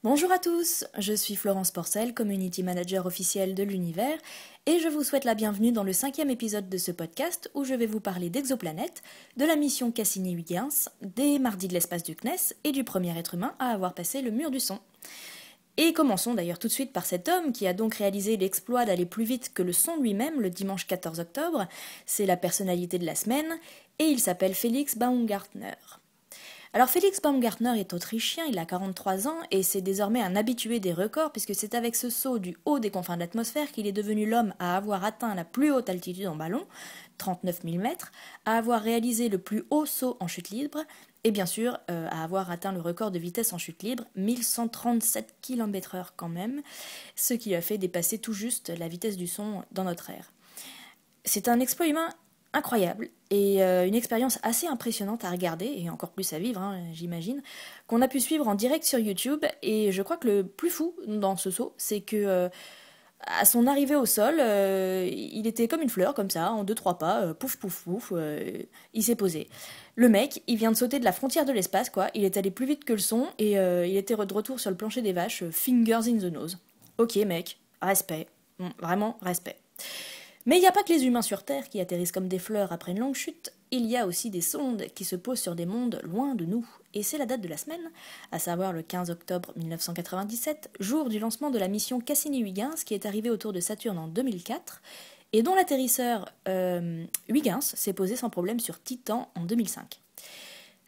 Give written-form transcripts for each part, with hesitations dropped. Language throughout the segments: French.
Bonjour à tous, je suis Florence Porcel, Community Manager officielle de l'Univers, et je vous souhaite la bienvenue dans le 5e épisode de ce podcast où je vais vous parler d'exoplanètes, de la mission Cassini-Huygens, des mardis de l'espace du CNES et du premier être humain à avoir passé le mur du son. Et commençons d'ailleurs tout de suite par cet homme qui a donc réalisé l'exploit d'aller plus vite que le son lui-même le dimanche 14 octobre, c'est la personnalité de la semaine, et il s'appelle Felix Baumgartner. Alors Felix Baumgartner est autrichien, il a 43 ans et c'est désormais un habitué des records puisque c'est avec ce saut du haut des confins de l'atmosphère qu'il est devenu l'homme à avoir atteint la plus haute altitude en ballon, 39 000 mètres, à avoir réalisé le plus haut saut en chute libre et bien sûr à avoir atteint le record de vitesse en chute libre, 1137 km/h quand même, ce qui lui a fait dépasser tout juste la vitesse du son dans notre ère. C'est un exploit humain incroyable et une expérience assez impressionnante à regarder et encore plus à vivre, j'imagine, qu'on a pu suivre en direct sur YouTube. Et je crois que le plus fou dans ce saut, c'est que à son arrivée au sol, il était comme une fleur, comme ça, en 2-3 pas, pouf pouf pouf, il s'est posé. Le mec, il vient de sauter de la frontière de l'espace, quoi. Il est allé plus vite que le son et il était de retour sur le plancher des vaches, fingers in the nose. Ok, mec, respect, vraiment respect. Mais il n'y a pas que les humains sur Terre qui atterrissent comme des fleurs après une longue chute, il y a aussi des sondes qui se posent sur des mondes loin de nous. Et c'est la date de la semaine, à savoir le 15 octobre 1997, jour du lancement de la mission Cassini-Huygens qui est arrivée autour de Saturne en 2004, et dont l'atterrisseur Huygens s'est posé sans problème sur Titan en 2005.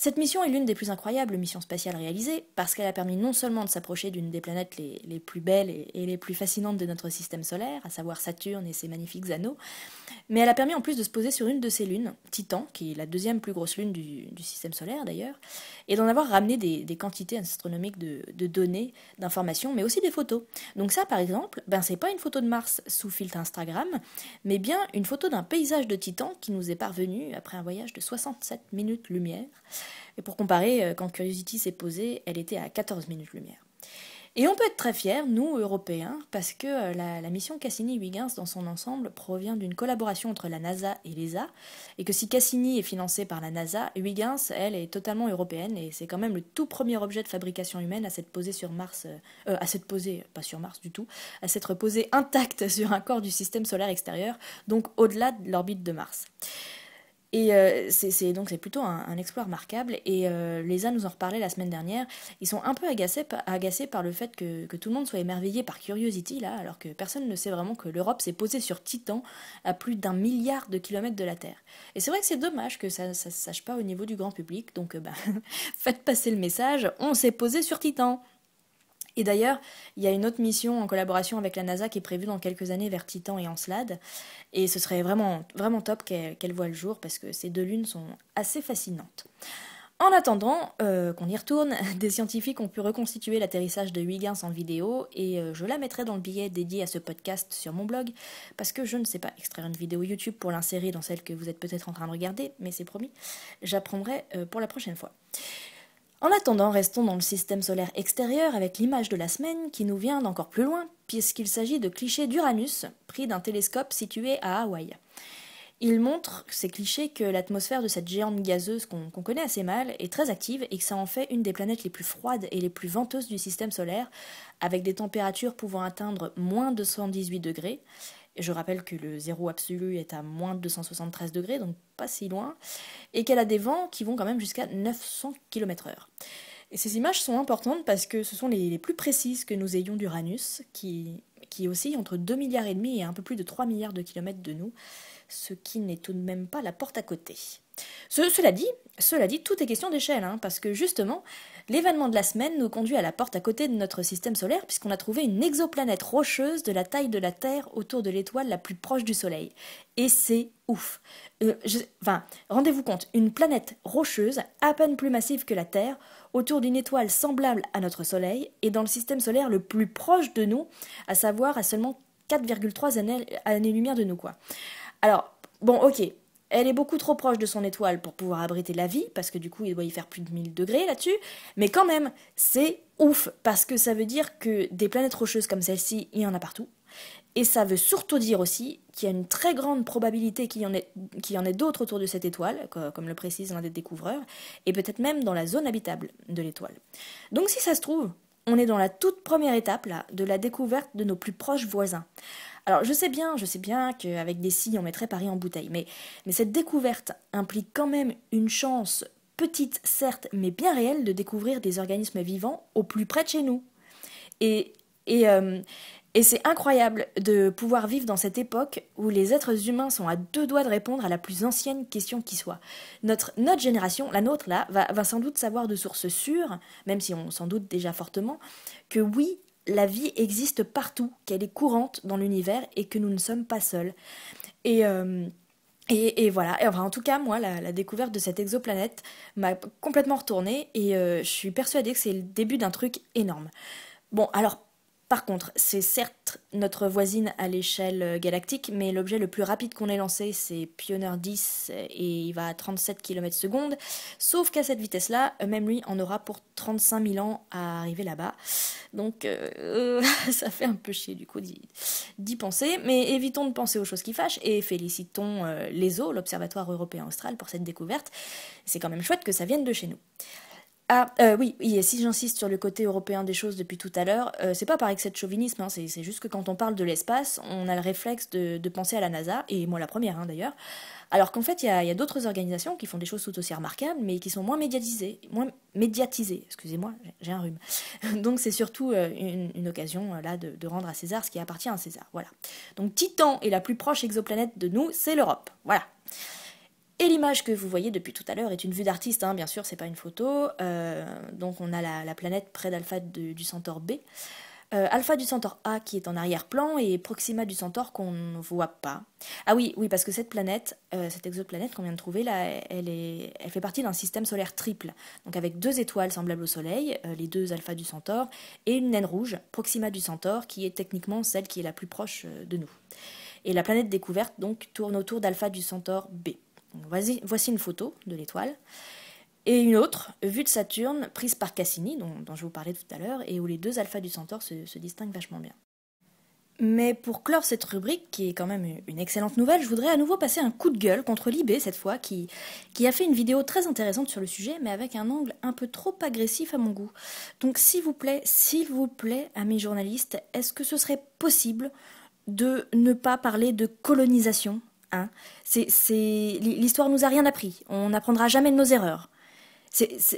Cette mission est l'une des plus incroyables missions spatiales réalisées parce qu'elle a permis non seulement de s'approcher d'une des planètes les plus belles et les plus fascinantes de notre système solaire, à savoir Saturne et ses magnifiques anneaux, mais elle a permis en plus de se poser sur une de ses lunes, Titan, qui est la deuxième plus grosse lune du système solaire d'ailleurs, et d'en avoir ramené des quantités astronomiques de données, d'informations, mais aussi des photos. Donc ça par exemple, c'est pas une photo de Mars sous filtre Instagram, mais bien une photo d'un paysage de Titan qui nous est parvenu après un voyage de 67 minutes lumière. Et pour comparer, quand Curiosity s'est posée, elle était à 14 minutes lumière. Et on peut être très fiers, nous, Européens, parce que la mission Cassini-Huygens, dans son ensemble, provient d'une collaboration entre la NASA et l'ESA, et que si Cassini est financé par la NASA, Huygens, elle, est totalement européenne, et c'est quand même le tout premier objet de fabrication humaine à s'être posé sur Mars, à s'être posé, pas sur Mars du tout, à s'être posé intact sur un corps du système solaire extérieur, donc au-delà de l'orbite de Mars. Et donc c'est plutôt un exploit remarquable. Et l'ESA nous en reparlait la semaine dernière. Ils sont un peu agacés par le fait que tout le monde soit émerveillé par Curiosity, là, alors que personne ne sait vraiment que l'Europe s'est posée sur Titan à plus d'1 milliard de kilomètres de la Terre. Et c'est vrai que c'est dommage que ça se sache pas au niveau du grand public. Donc faites passer le message, on s'est posé sur Titan. Et d'ailleurs, il y a une autre mission en collaboration avec la NASA qui est prévue dans quelques années vers Titan et Encelade. Et ce serait vraiment, vraiment top qu'elle voie le jour parce que ces deux lunes sont assez fascinantes. En attendant qu'on y retourne, des scientifiques ont pu reconstituer l'atterrissage de Huygens en vidéo et je la mettrai dans le billet dédié à ce podcast sur mon blog parce que je ne sais pas extraire une vidéo YouTube pour l'insérer dans celle que vous êtes peut-être en train de regarder, mais c'est promis, j'apprendrai pour la prochaine fois. En attendant, restons dans le système solaire extérieur avec l'image de la semaine qui nous vient d'encore plus loin, puisqu'il s'agit de clichés d'Uranus, pris d'un télescope situé à Hawaï. Il montre, ces clichés, que l'atmosphère de cette géante gazeuse qu'on connaît assez mal est très active et que ça en fait une des planètes les plus froides et les plus venteuses du système solaire, avec des températures pouvant atteindre moins 218 degrés. Je rappelle que le zéro absolu est à moins 273 degrés, donc pas si loin, et qu'elle a des vents qui vont quand même jusqu'à 900 km/h. Et ces images sont importantes parce que ce sont les plus précises que nous ayons d'Uranus, qui oscille entre 2,5 milliards et un peu plus de 3 milliards de kilomètres de nous, ce qui n'est tout de même pas la porte à côté. Cela dit, tout est question d'échelle, parce que justement, l'événement de la semaine nous conduit à la porte à côté de notre système solaire, puisqu'on a trouvé une exoplanète rocheuse de la taille de la Terre autour de l'étoile la plus proche du Soleil. Et c'est ouf. Rendez-vous compte, une planète rocheuse, à peine plus massive que la Terre, autour d'une étoile semblable à notre Soleil, et dans le système solaire le plus proche de nous, à savoir à seulement 4,3 années-lumière de nous, quoi. Alors, bon, ok, elle est beaucoup trop proche de son étoile pour pouvoir abriter la vie, parce que du coup, il doit y faire plus de 1000 degrés là-dessus, mais quand même, c'est ouf, parce que ça veut dire que des planètes rocheuses comme celle-ci, il y en a partout, et ça veut surtout dire aussi qu'il y a une très grande probabilité qu'il y en ait d'autres autour de cette étoile, comme le précise l'un des découvreurs, et peut-être même dans la zone habitable de l'étoile. Donc si ça se trouve, on est dans la toute première étape là, de la découverte de nos plus proches voisins. Alors je sais bien qu'avec des scies on mettrait Paris en bouteille, mais cette découverte implique quand même une chance, petite certes, mais bien réelle, de découvrir des organismes vivants au plus près de chez nous. Et, et, euh, et c'est incroyable de pouvoir vivre dans cette époque où les êtres humains sont à deux doigts de répondre à la plus ancienne question qui soit. Notre génération, la nôtre là, va sans doute savoir de sources sûres, même si on s'en doute déjà fortement, que oui, la vie existe partout, qu'elle est courante dans l'univers et que nous ne sommes pas seuls. Et, euh, et voilà, et enfin, en tout cas, moi, la découverte de cette exoplanète m'a complètement retournée et je suis persuadée que c'est le début d'un truc énorme. Bon, alors, par contre, c'est certes notre voisine à l'échelle galactique, mais l'objet le plus rapide qu'on ait lancé, c'est Pioneer 10 et il va à 37 km/s. Sauf qu'à cette vitesse-là, même lui en aura pour 35 000 ans à arriver là-bas. Donc, ça fait un peu chier du coup d'y penser, mais évitons de penser aux choses qui fâchent et félicitons l'ESO, l'Observatoire européen austral, pour cette découverte. C'est quand même chouette que ça vienne de chez nous. Ah, oui, et si j'insiste sur le côté européen des choses depuis tout à l'heure, c'est pas par excès de chauvinisme, hein, c'est juste que quand on parle de l'espace, on a le réflexe de penser à la NASA, et moi la première d'ailleurs, alors qu'en fait il y a d'autres organisations qui font des choses tout aussi remarquables, mais qui sont moins médiatisées, excusez-moi, j'ai un rhume. Donc c'est surtout une occasion là de rendre à César ce qui appartient à César, voilà. Donc Titan est la plus proche exoplanète de nous, c'est l'Europe, voilà. Et l'image que vous voyez depuis tout à l'heure est une vue d'artiste, hein, bien sûr, c'est pas une photo. Donc on a la planète près d'Alpha du Centaure B, Alpha du Centaure A qui est en arrière-plan et Proxima du Centaure qu'on ne voit pas. Ah oui, parce que cette planète, cette exoplanète qu'on vient de trouver là, elle fait partie d'un système solaire triple, donc avec deux étoiles semblables au Soleil, les deux Alpha du Centaure, et une naine rouge, Proxima du Centaure, qui est techniquement celle qui est la plus proche de nous. Et la planète découverte donc tourne autour d'Alpha du Centaure B. Donc, voici une photo de l'étoile. Et une autre, vue de Saturne, prise par Cassini, dont je vous parlais tout à l'heure, et où les deux alphas du Centaure se distinguent vachement bien. Mais pour clore cette rubrique, qui est quand même une excellente nouvelle, je voudrais à nouveau passer un coup de gueule contre Libé, cette fois, qui a fait une vidéo très intéressante sur le sujet, mais avec un angle un peu trop agressif à mon goût. Donc s'il vous plaît, amis journalistes, est-ce que ce serait possible de ne pas parler de colonisation, hein? L'histoire nous a rien appris, on n'apprendra jamais de nos erreurs.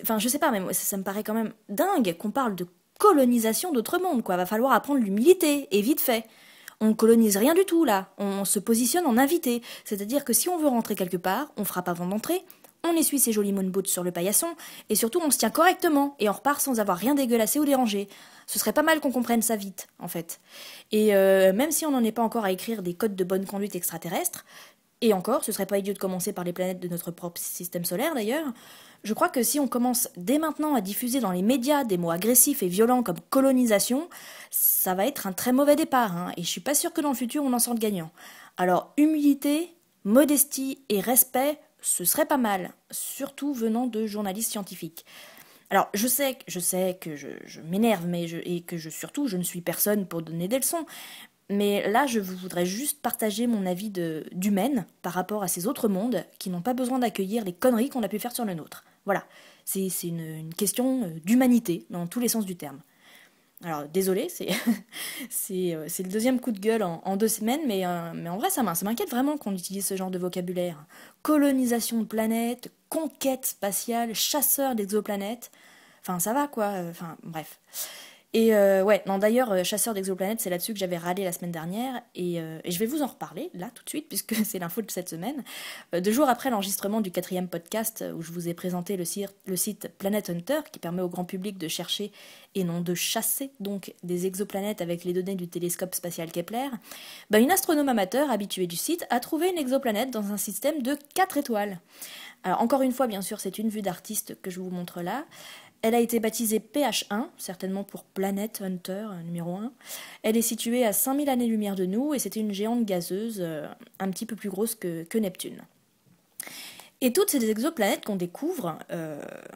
Enfin, je sais pas, mais moi, ça me paraît quand même dingue qu'on parle de colonisation d'autres mondes, quoi. Va falloir apprendre l'humilité, et vite fait. On colonise rien du tout, là. On se positionne en invité. C'est-à-dire que si on veut rentrer quelque part, on frappe avant d'entrer, on essuie ses jolis moon boots sur le paillasson, et surtout on se tient correctement, et on repart sans avoir rien dégueulassé ou dérangé. Ce serait pas mal qu'on comprenne ça vite, en fait. Et même si on n'en est pas encore à écrire des codes de bonne conduite extraterrestres, et encore, ce serait pas idiot de commencer par les planètes de notre propre système solaire d'ailleurs, je crois que si on commence dès maintenant à diffuser dans les médias des mots agressifs et violents comme colonisation, ça va être un très mauvais départ, hein, et je suis pas sûre que dans le futur on en sorte gagnant. Alors humilité, modestie et respect, ce serait pas mal, surtout venant de journalistes scientifiques. Alors je sais que je m'énerve, et que surtout je ne suis personne pour donner des leçons, mais là, je voudrais juste partager mon avis d'humaine par rapport à ces autres mondes qui n'ont pas besoin d'accueillir les conneries qu'on a pu faire sur le nôtre. Voilà, c'est une question d'humanité dans tous les sens du terme. Alors désolé, c'est le deuxième coup de gueule en 2 semaines, mais en vrai ça m'inquiète vraiment qu'on utilise ce genre de vocabulaire. Colonisation de planètes, conquête spatiale, chasseur d'exoplanètes, enfin ça va quoi, enfin bref. Et d'ailleurs, chasseur d'exoplanètes, c'est là-dessus que j'avais râlé la semaine dernière, et je vais vous en reparler, là, tout de suite, puisque c'est l'info de cette semaine. 2 jours après l'enregistrement du 4e podcast, où je vous ai présenté le site Planet Hunter, qui permet au grand public de chercher, et non de chasser, donc, des exoplanètes avec les données du télescope spatial Kepler, une astronome amateur, habituée du site, a trouvé une exoplanète dans un système de 4 étoiles. Alors, encore une fois, bien sûr, c'est une vue d'artiste que je vous montre là. Elle a été baptisée PH1, certainement pour Planet Hunter numéro 1. Elle est située à 5000 années-lumière de nous et c'était une géante gazeuse un petit peu plus grosse que Neptune. Et toutes ces exoplanètes qu'on découvre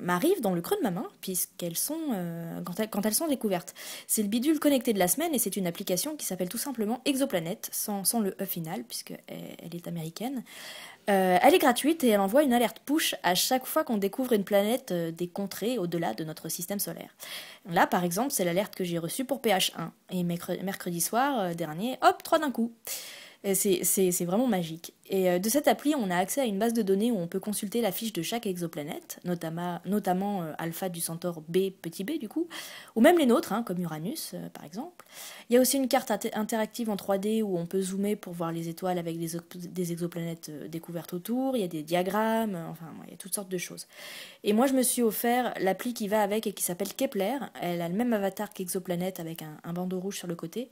m'arrivent dans le creux de ma main, puisqu'elles sont, quand elles sont découvertes. C'est le bidule connecté de la semaine, et c'est une application qui s'appelle tout simplement Exoplanète, sans le E final, puisqu'elle est américaine. Elle est gratuite et elle envoie une alerte push à chaque fois qu'on découvre une planète des contrées au-delà de notre système solaire. Là, par exemple, c'est l'alerte que j'ai reçue pour PH1. Et mercredi soir dernier, hop, 3 d'un coup. C'est vraiment magique. Et de cette appli, on a accès à une base de données où on peut consulter la fiche de chaque exoplanète, notamment Alpha du Centaure B, petit b du coup, ou même les nôtres, comme Uranus par exemple. Il y a aussi une carte interactive en 3D où on peut zoomer pour voir les étoiles avec des exoplanètes découvertes autour, il y a des diagrammes, enfin il y a toutes sortes de choses. Et moi je me suis offert l'appli qui va avec et qui s'appelle Kepler. Elle a le même avatar qu'Exoplanète avec un bandeau rouge sur le côté.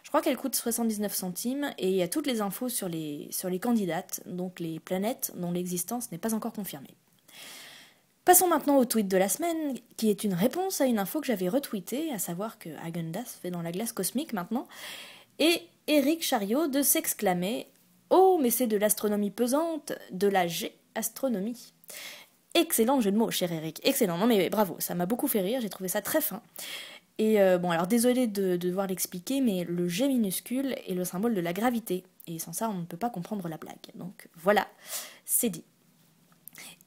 Je crois qu'elle coûte 79 centimes et il y a toutes les infos sur les candidates, donc les planètes dont l'existence n'est pas encore confirmée. Passons maintenant au tweet de la semaine, qui est une réponse à une info que j'avais retweetée, à savoir que Häagen-Dazs fait dans la glace cosmique maintenant, et Éric Chariot de s'exclamer « Oh, mais c'est de l'astronomie pesante, de la G-astronomie !» Excellent jeu de mots, cher Éric, excellent, non mais bravo, ça m'a beaucoup fait rire, j'ai trouvé ça très fin. Et bon, alors désolé de devoir l'expliquer, mais le G minuscule est le symbole de la gravité. Et sans ça, on ne peut pas comprendre la blague. Donc voilà, c'est dit.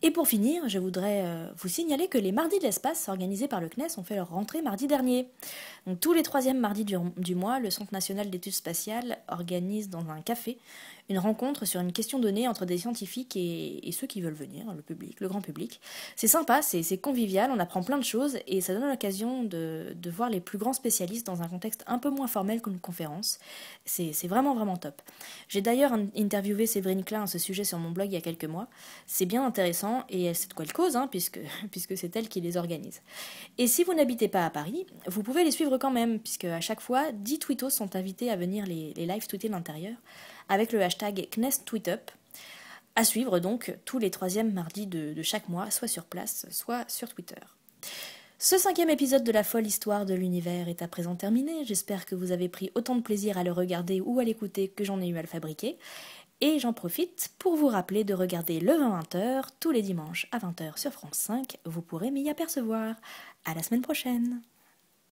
Et pour finir, je voudrais vous signaler que les mardis de l'espace organisés par le CNES ont fait leur rentrée mardi dernier. Donc tous les troisièmes mardis du mois, le Centre national d'études spatiales organise dans un café une rencontre sur une question donnée entre des scientifiques et ceux qui veulent venir, le public, le grand public. C'est sympa, c'est convivial, on apprend plein de choses et ça donne l'occasion de voir les plus grands spécialistes dans un contexte un peu moins formel qu'une conférence. C'est vraiment vraiment top. J'ai d'ailleurs interviewé Séverine Klein à ce sujet sur mon blog il y a quelques mois. C'est bien intéressant et c'est de quoi elle cause, puisque c'est elle qui les organise. Et si vous n'habitez pas à Paris, vous pouvez les suivre quand même, puisque à chaque fois, 10 tweetos sont invités à venir les live tweeter de l'intérieur, avec le hashtag CNESTweetup, à suivre donc tous les troisièmes mardis de chaque mois, soit sur place, soit sur Twitter. Ce 5e épisode de la folle histoire de l'univers est à présent terminé. J'espère que vous avez pris autant de plaisir à le regarder ou à l'écouter que j'en ai eu à le fabriquer. Et j'en profite pour vous rappeler de regarder le 20h tous les dimanches à 20h sur France 5. Vous pourrez m'y apercevoir. À la semaine prochaine.